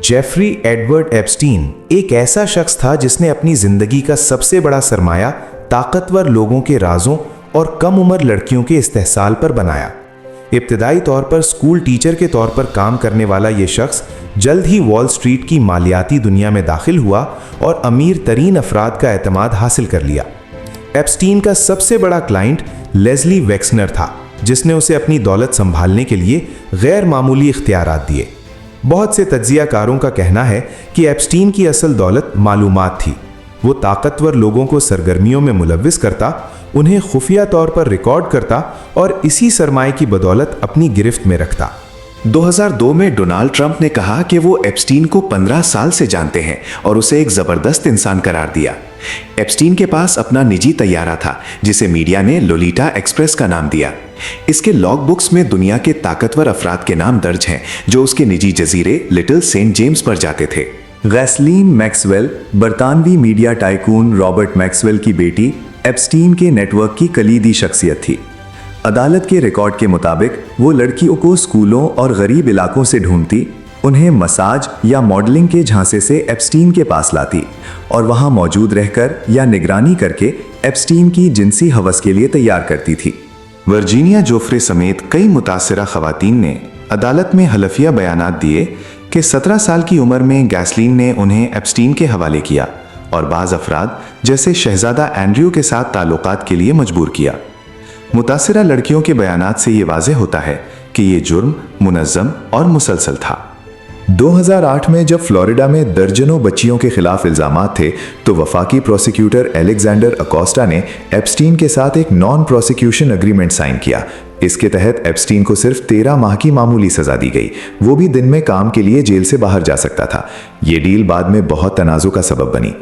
Jeffrey Edward Epstein एक ऐसा शख्स था जिसने अपनी जिंदगी का सबसे बड़ा सरमाया ताकतवर लोगों के राजों और कम उम्र लड़कियों के इस्तेहसाल पर बनाया। इब्तदाई तौर पर स्कूल टीचर के तौर पर काम करने वाला ये शख्स जल्द ही वॉल स्ट्रीट की मालियाती दुनिया में दाखिल हुआ और अमीर तरीन अफराद का एतमाद हासिल कर लिया। एप्स्टीन का सबसे बड़ा क्लाइंट लेस्ली वेक्सनर था, जिसने उसे अपनी दौलत संभालने के लिए गैर मामूली इख्तियारात दिए। बहुत से तज्जियाकारों का कहना है कि एप्स्टीन की असल दौलत मालूमात थी। वो ताकतवर लोगों को सरगर्मियों में मुलव्विस करता, उन्हें खुफिया तौर पर रिकॉर्ड करता और इसी सरमाए की बदौलत अपनी गिरफ्त में रखता। 2002 में डोनाल्ड ट्रंप ने कहा कि वो एप्स्टीन को 15 साल से जानते हैं और उसे एक जबरदस्त इंसान करार दिया। एप्स्टीन के पास अपना निजी तैयारा था जिसे मीडिया ने लोलिटा एक्सप्रेस का नाम दिया। इसके लॉग बुक्स में दुनिया के ताकतवर अफराद के नाम दर्ज हैं जो उसके निजी जजीरे लिटिल सेंट जेम्स पर जाते थे। गैसलीन मैक्सवेल, बरतानवी मीडिया टाइकून रॉबर्ट मैक्सवेल की बेटी, एप्स्टीन के नेटवर्क की कलीदी शख्सियत थी। अदालत के रिकॉर्ड के मुताबिक वो लड़कियों को स्कूलों और गरीब इलाकों से ढूंढती, उन्हें मसाज या मॉडलिंग के झांसे से एप्स्टीन के पास लाती और वहां मौजूद रहकर या निगरानी करके एप्स्टीन की जिनसी हवस के लिए तैयार करती थी। वर्जीनिया जोफ्रे समेत कई मुतासिरा खवातीन ने अदालत में हलफिया बयानात दिए कि 17 साल की उम्र में गैसलीन ने उन्हें एप्स्टीन के हवाले किया और बाज़ अफराद जैसे शहजादा एंड्रयू के साथ ताल्लुकात के लिए मजबूर किया। मुतासिरा लड़कियों के बयानात से ये वाज़ेह होता है कि ये जुर्म मुनज़्ज़म और मुसलसल था। 2008 में जब फ्लोरिडा में दर्जनों बच्चियों के खिलाफ इल्जामात थे तो वफाकी प्रोसिक्यूटर एलेक्जेंडर अकोस्टा ने एप्स्टीन के साथ एक नॉन प्रोसिक्यूशन एग्रीमेंट साइन किया। इसके तहत एप्स्टीन को सिर्फ 13 माह की मामूली सजा दी गई, वो भी दिन में काम के लिए जेल से बाहर जा सकता था। ये डील बाद में बहुत तनाज़ुं का सबब बनी।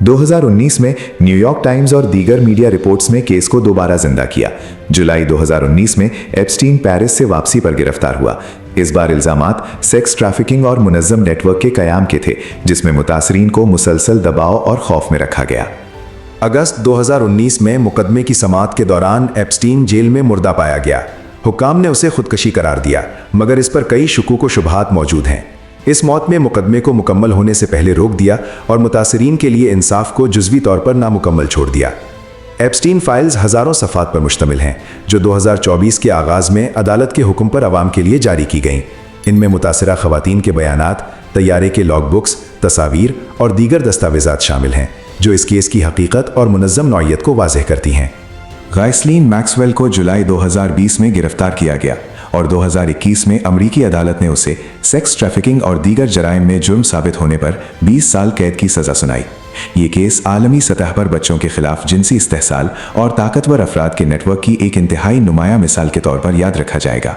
2019 में न्यूयॉर्क टाइम्स और दीगर मीडिया रिपोर्ट्स में केस को दोबारा जिंदा किया। जुलाई 2019 में एप्स्टीन पेरिस से वापसी पर गिरफ्तार हुआ। इस बार इल्जामात सेक्स ट्रैफिकिंग और मुनज़्ज़म नेटवर्क के क़याम के थे, जिसमें मुतासरीन को मुसलसल दबाव और खौफ में रखा गया। अगस्त 2019 में मुकदमे की समाअत के दौरान एप्स्टीन जेल में मुर्दा पाया गया। हुक्काम ने उसे खुदकशी करार दिया, मगर इस पर कई शुकूक व शुबहात मौजूद हैं। इस मौत में मुकदमे को मुकम्मल होने से पहले रोक दिया और मुतासरीन के लिए इंसाफ को जुज़वी तौर पर नामुकम्मल छोड़ दिया। एप्स्टीन फाइल्स हज़ारों सफ़ात पर मुश्तमिल हैं, जो 2024 के आगाज़ में अदालत के हुक्म पर आवाम के लिए जारी की गईं। इनमें मुतासिरा ख़वातीन के बयानात, तैयारे के लॉग बुक्स, तस्वीर और दीगर दस्तावेज़ात शामिल हैं, जो इस केस की हकीकत और मुनज़्ज़म नौइयत को वाज़ेह करती हैं। गैसलीन मैक्सवेल को जुलाई 2020 में गिरफ्तार किया गया और 2021 में अमरीकी अदालत ने उसे सेक्स ट्रैफिकिंग और दीगर जराइम में जुर्म साबित होने पर 20 साल कैद की सज़ा सुनाई। ये केस आलमी सतह पर बच्चों के खिलाफ जिनसी इस्तेहसाल और ताकतवर अफराद के नेटवर्क की एक इंतहाई नुमाया मिसाल के तौर पर याद रखा जाएगा।